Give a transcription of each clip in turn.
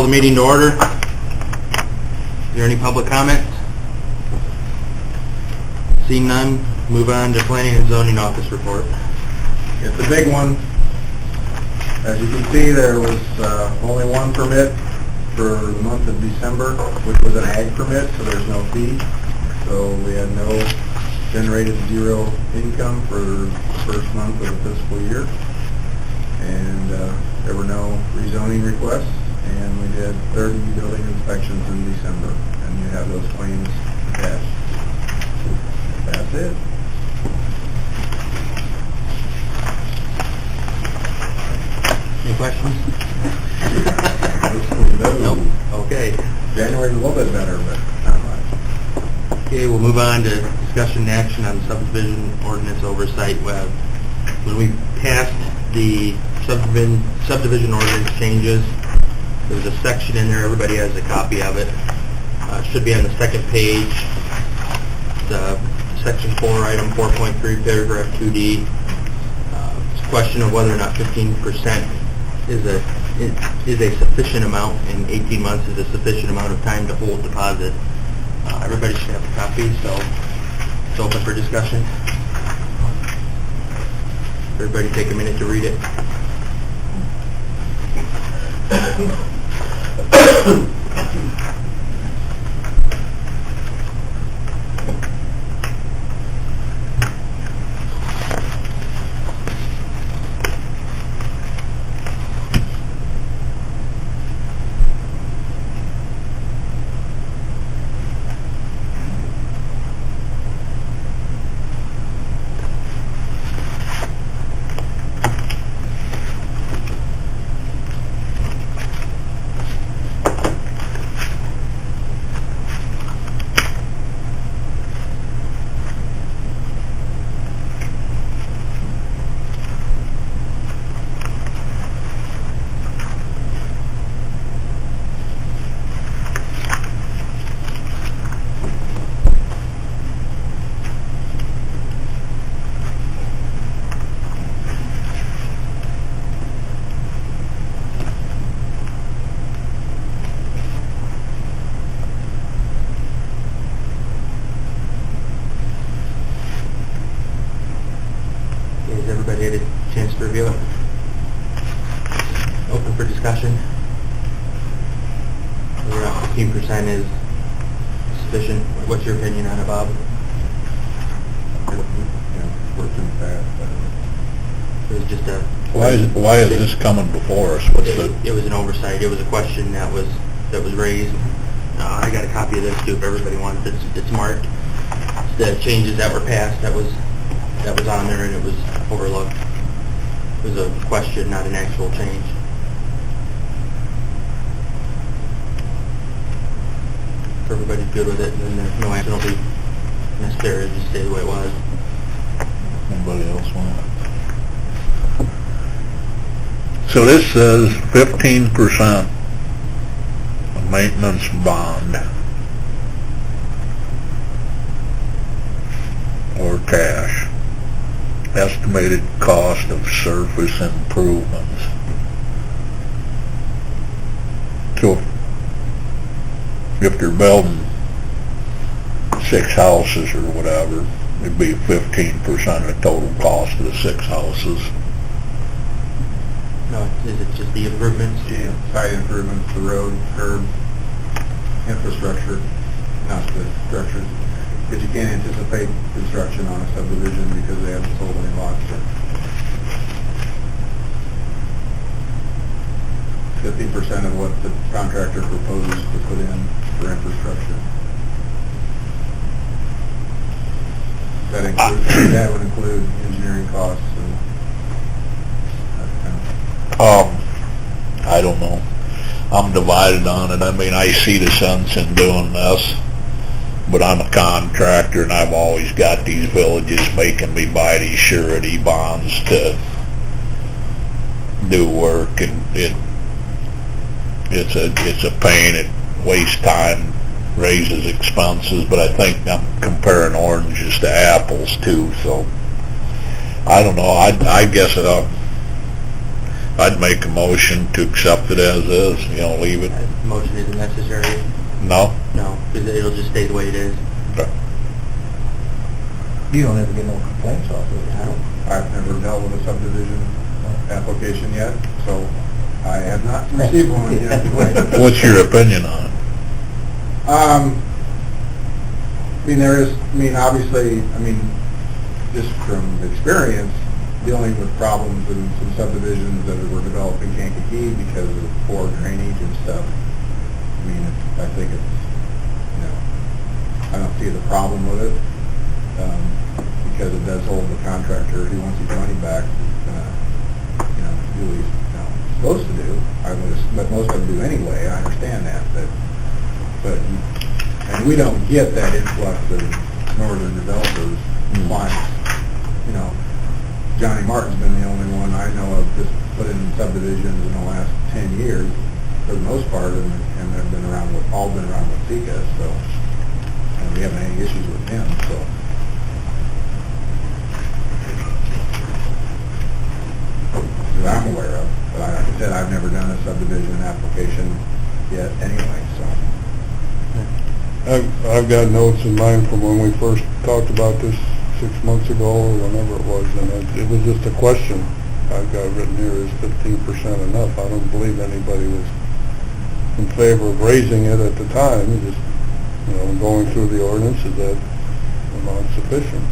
the meeting to order. Is there any public comment? Seeing none, move on to Planning and Zoning Office report. It's a big one. As you can see, there was only one permit for the month of December, which was an ag permit, so there's no fee. So we had generated zero income for the first month of the fiscal year. And there were no rezoning requests, and we did 30 building inspections in December, and you have those claims attached. That's it. Any questions? Nope. Okay. January's a little bit better, but not much. Okay, we'll move on to discussion and action on subdivision ordinance oversight. When we passed the subdivision ordinance changes, there's a section in there, everybody has a copy of it. It should be on the second page. Section 4, item 4.3, paragraph 2D. It's a question of whether or not 15% is a sufficient amount, and 18 months is a sufficient amount of time to hold deposit. Everybody should have a copy, so it's open for discussion. Everybody take a minute to read it. Everybody had a chance to review it. Open for discussion. Whether or not 15% is sufficient. What's your opinion on it, Bob? Working fast. It was just a... Why is this coming before us? It was an oversight. It was a question that was raised. I got a copy of this too if everybody wants it. It's marked. The changes that were passed, that was on there, and it was overlooked. It was a question, not an actual change. If everybody's good with it, then there's no action will be necessary. It'll just stay the way it was. Anybody else want it? So this says 15% maintenance bond or cash. Estimated cost of surface improvements. So if you're building 6 houses or whatever, it'd be 15% of the total cost of the 6 houses. No, is it just the improvements? Yeah, site improvements, the road, curb, infrastructure, not the structures. Because you can't anticipate construction on a subdivision because they haven't sold any lots yet. 50% of what the contractor proposes to put in for infrastructure. That would include engineering costs and that kind of. I don't know. I'm divided on it. I mean, I see the sense in doing this, but I'm a contractor and I've always got these villages making me buy these surety bonds to do work, and it's a pain. It wastes time, raises expenses, but I think I'm comparing oranges to apples too, so I don't know. I guess I'd make a motion to accept it as is, you know, leave it. Motion isn't necessary. No? No, because it'll just stay the way it is. You don't ever get no complaints off of it, huh? I've never dealt with a subdivision application yet, so I have not received one yet. What's your opinion on it? I mean, obviously, just from experience, dealing with problems in some subdivisions that were developed in Kankakee because of poor drainage and stuff, I think it's, I don't see the problem with it, because it does hold the contractor who wants his money back, do what he's supposed to do. But most of them do anyway, I understand that, and we don't get that influx of northern developers, clients. Johnny Martin's been the only one I know of just put in subdivisions in the last 10 years, for the most part, and they've been all been around with Sika, so, and we haven't had any issues with him, so. That I'm aware of, but like I said, I've never done a subdivision application yet anyway, so. I've got notes in mind from when we first talked about this 6 months ago, or whenever it was, and it was just a question. I've got written here, is 15% enough? I don't believe anybody was in favor of raising it at the time, just, going through the ordinance, is that amount sufficient?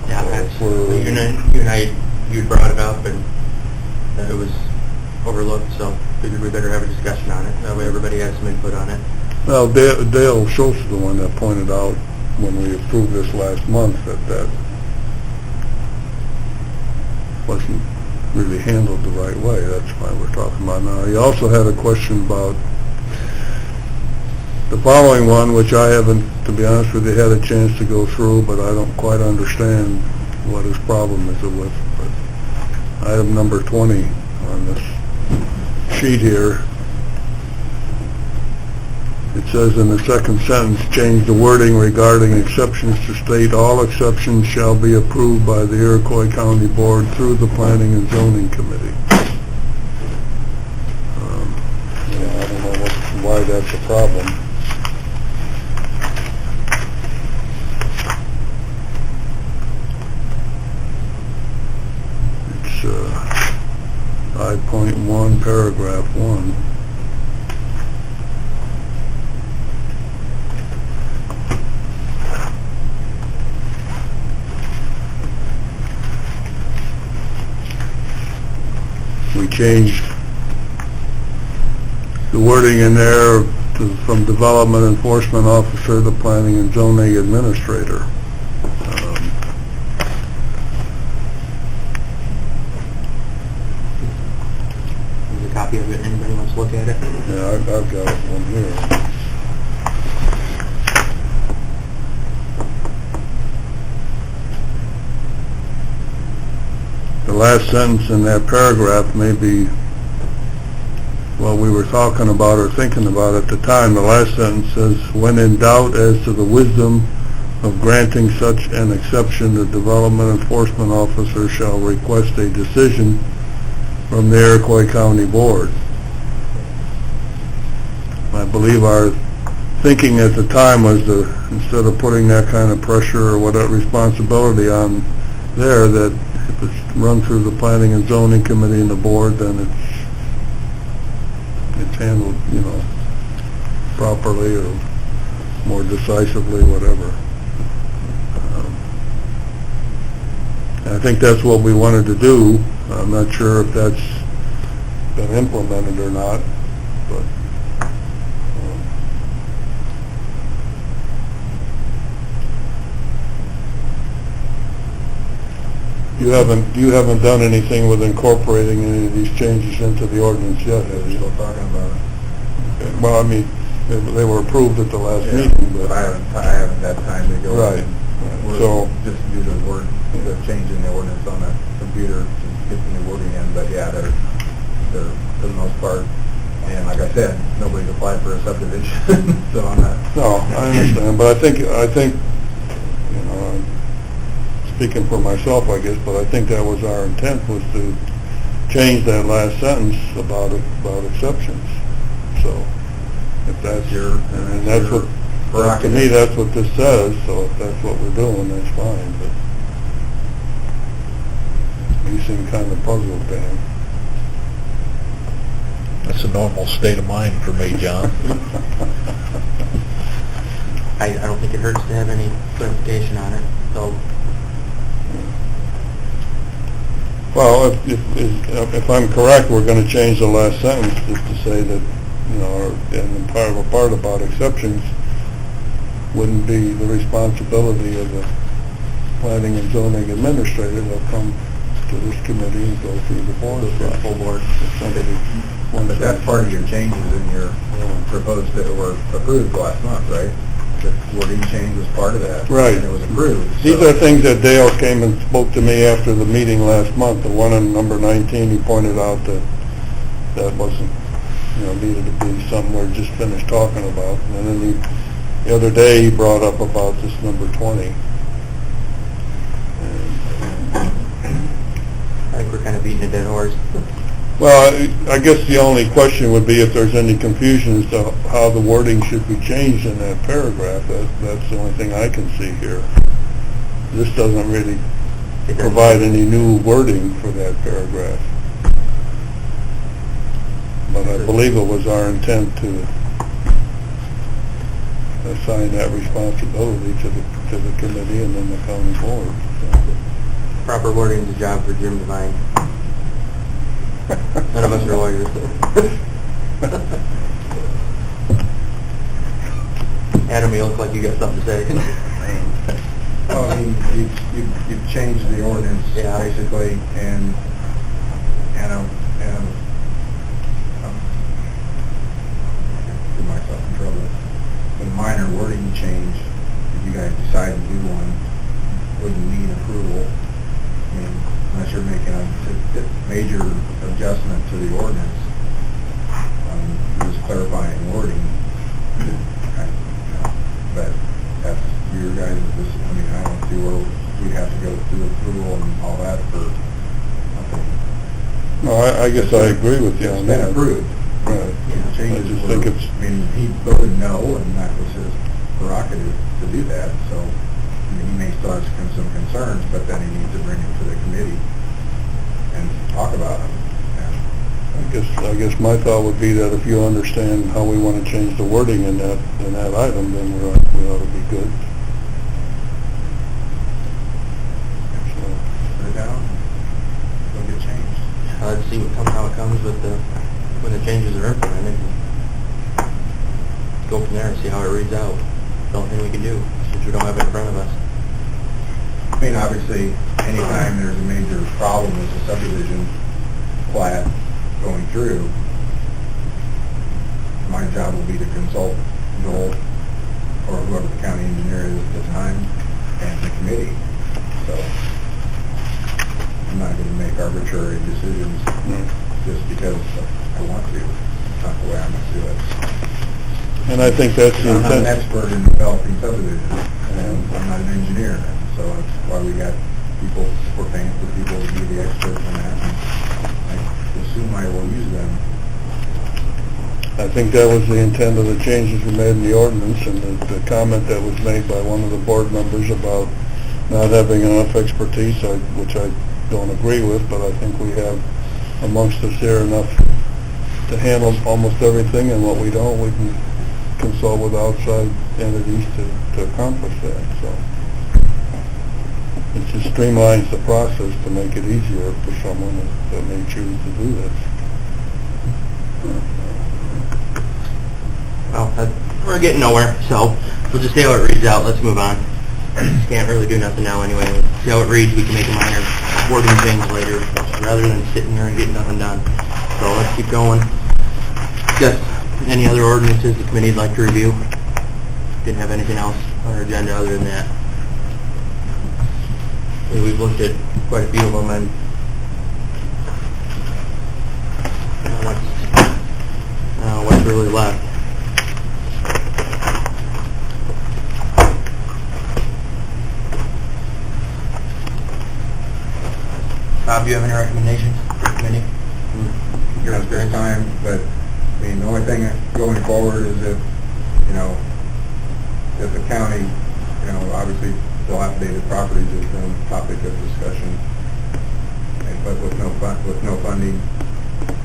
Yeah, So that's, for- you and I, you brought it up, and it was overlooked, so figured we better have a discussion on it. That way everybody has some input on it. Well, Dale Schultz is the one that pointed out when we approved this last month that wasn't really handled the right way. That's why we're talking about now. He also had a question about the following one, which I haven't, to be honest with you, had a chance to go through, but I don't quite understand what his problem is with. But item number 20 on this sheet here, it says in the second sentence, change the wording regarding exceptions to state, all exceptions shall be approved by the Iroquois County Board through the Planning and Zoning Committee. I don't know why that's a problem. It's 5.1, paragraph 1. We changed the wording in there from Development Enforcement Officer to Planning and Zoning Administrator. There's a copy of it. Anybody wants to look at it? Yeah, I've got one here. The last sentence in that paragraph may be what we were talking about or thinking about at the time. The last sentence says, when in doubt as to the wisdom of granting such an exception, the Development Enforcement Officer shall request a decision from the Iroquois County Board. I believe our thinking at the time was to, instead of putting that kind of pressure or whatever responsibility on there, that if it's run through the Planning and Zoning Committee and the Board, then it's handled, properly or more decisively, whatever. I think that's what we wanted to do. I'm not sure if that's been implemented or not, but you haven't done anything with incorporating any of these changes into the ordinance yet, have you? Still talking about it. Okay. Well, I mean, they were approved at the last Yeah, meeting, but but I haven't had time to go. Right. We're So- just do the changing the ordinance on the computer, just getting the wording in, but yeah, they're for the most part, and like I said, nobody's applied for a subdivision, so I'm not. no, I understand, but I think, speaking for myself, I guess, but I think that was our intent, was to change that last sentence about exceptions. So, if that's Your- and that's what, to me, that's what this says, so if that's what we're doing, that's fine, but you seem kind of puzzled, Dan. That's a normal state of mind for me, John. I don't think it hurts to have any clarification on it, so Well, if I'm correct, we're going to change the last sentence just to say that, you know, and the part about exceptions wouldn't be the responsibility of the planning and zoning administrator. They'll come to this committee and go through the board. full board. If somebody wants But that's part of your changes in your proposed that were approved last month, right? The wording change was part of that. Right. And it was approved. These so- are things that Dale came and spoke to me after the meeting last month. The one on number 19, he pointed out that that wasn't, you know, needed to be something we're just finished talking about. And then the other day, he brought up about this number 20. I think we're kind of beating a dead horse. Well, I guess the only question would be if there's any confusion as to how the wording should be changed in that paragraph. That's the only thing I can see here. This doesn't really provide any new wording for that paragraph. But I believe it was our intent to assign that responsibility to the committee and then the county board. So. Proper wording is a job for Jim Devine. None of us are lawyers. Adam, you look like you got something to say. Well, I mean, you've changed the ordinance, Yeah. basically, and get myself in trouble. With a minor wording change, if you guys decide to do one, wouldn't need approval. I mean, unless you're making a major adjustment to the ordinance, just clarifying wording. But that's your guys' decision. I mean, I don't see where we have to go through approval and all that for nothing. No, I guess I agree with you It's on been that. approved. Right. The changes I just were- think it's- I mean, he voted no, and that was his prerogative to do that, so, I mean, he may still have some concerns, but then he needs to bring it to the committee and talk about them. I guess my thought would be that if you understand how we want to change the wording in that item, then we ought to be good. So, Put it down, it'll get changed. Let's see how it comes with when the changes are implemented. Go from there and see how it reads out. The only thing we can do, since we don't have it in front of us. I mean, obviously, anytime there's a major problem with the subdivision plat going through, my job will be to consult Joel or whoever the county engineer is at the time and the committee. So I'm not going to make arbitrary decisions just because I want to. It's not the way I'm going to do it. And I think that's the I'm not an intent. expert in developing subdivisions, and I'm not an engineer, so that's why we got people, we're paying for people to be the experts in that. And I assume I will use them. I think that was the intent of the changes we made in the ordinance, and the comment that was made by one of the board members about not having enough expertise, which I don't agree with, but I think we have amongst us here enough to handle almost everything, and what we don't, we can consult with outside entities to accomplish that. So it just streamlines the process to make it easier for someone that may choose to do this. Well, we're getting nowhere, so we'll just see how it reads out. Let's move on. Can't really do nothing now anyway. See how it reads. We can make a minor wording change later, rather than sitting here and getting nothing done. So let's keep going. Just any other ordinances the committee'd like to review? Didn't have anything else on our agenda other than that. We've looked at quite a few of them, and what's really left. Bob, do you have any recommendations for the committee? here at this time, but, I mean, the only thing going forward is if, you know, if the county, you know, obviously dilapidated properties has been a topic of discussion, but with no funding,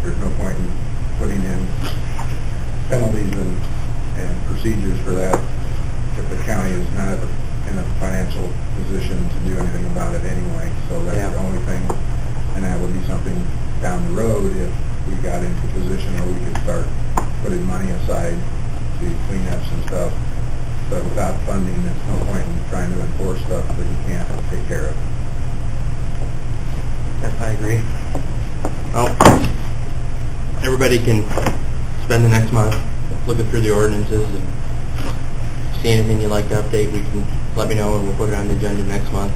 there's no point in putting in penalties and procedures for that if the county is not in a financial position to do anything about it anyway. So that's the only thing, and that would be something down the road if we got into a position where we could start putting money aside to clean up some stuff. But without funding, there's no point in trying to enforce stuff that you can't take care of. I agree. Well, everybody can spend the next month looking through the ordinances and see anything you'd like to update, we can let me know and we'll put it on the agenda next month.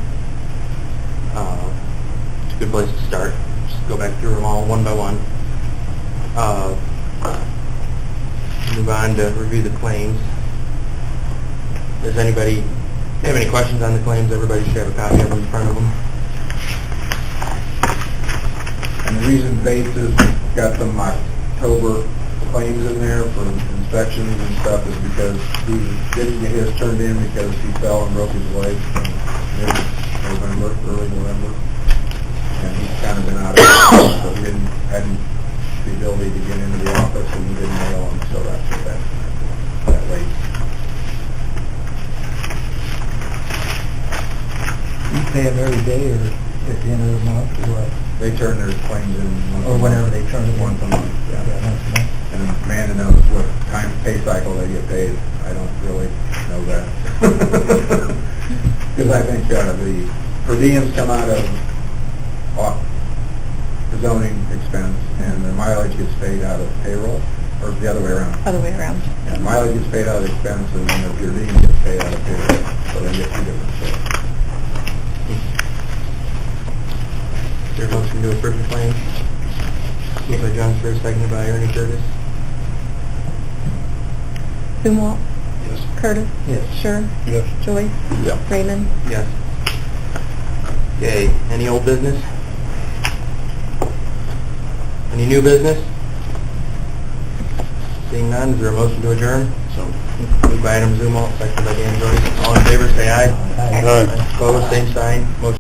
It's a good place to start. Just go back through them all one by one. Move on to review the claims. Does anybody have any questions on the claims? Everybody should have a copy of them in front of them. And the reason Bates has got some October claims in there for inspections and stuff is because he didn't get his turned in because he fell and broke his leg in November, early November. And he's kind of been out of it, so he hadn't the ability to get into the office and he didn't mail him, so that's what that late. You pay them every day or at the end of the month or what? They turn their claims in once a Or whenever month. they turn it in. Once a month, yeah. Once a month. And Amanda knows what time pay cycle they get paid. I don't really know that. Because I think the per diems come out of the zoning expense and the mileage gets paid out of payroll, or the other way around. Other way around. Yeah, mileage gets paid out of expense and then the per diem gets paid out of payroll. So they get two different things. Is there a motion to approve the claims? Moved by John Spur, seconded by Ernie Curtis. Bumwalt. Yes. Curtis. Yes. Sure. Yes. Joyce. Yeah. Raymond. Yes. Okay, any old business? Any new business? Seeing none, is there a motion to adjourn? So, moved by Adam Zumwalt, seconded by Dan Joyce. All in favor, say aye. Aye. Aye. Opposed, same sign. Motion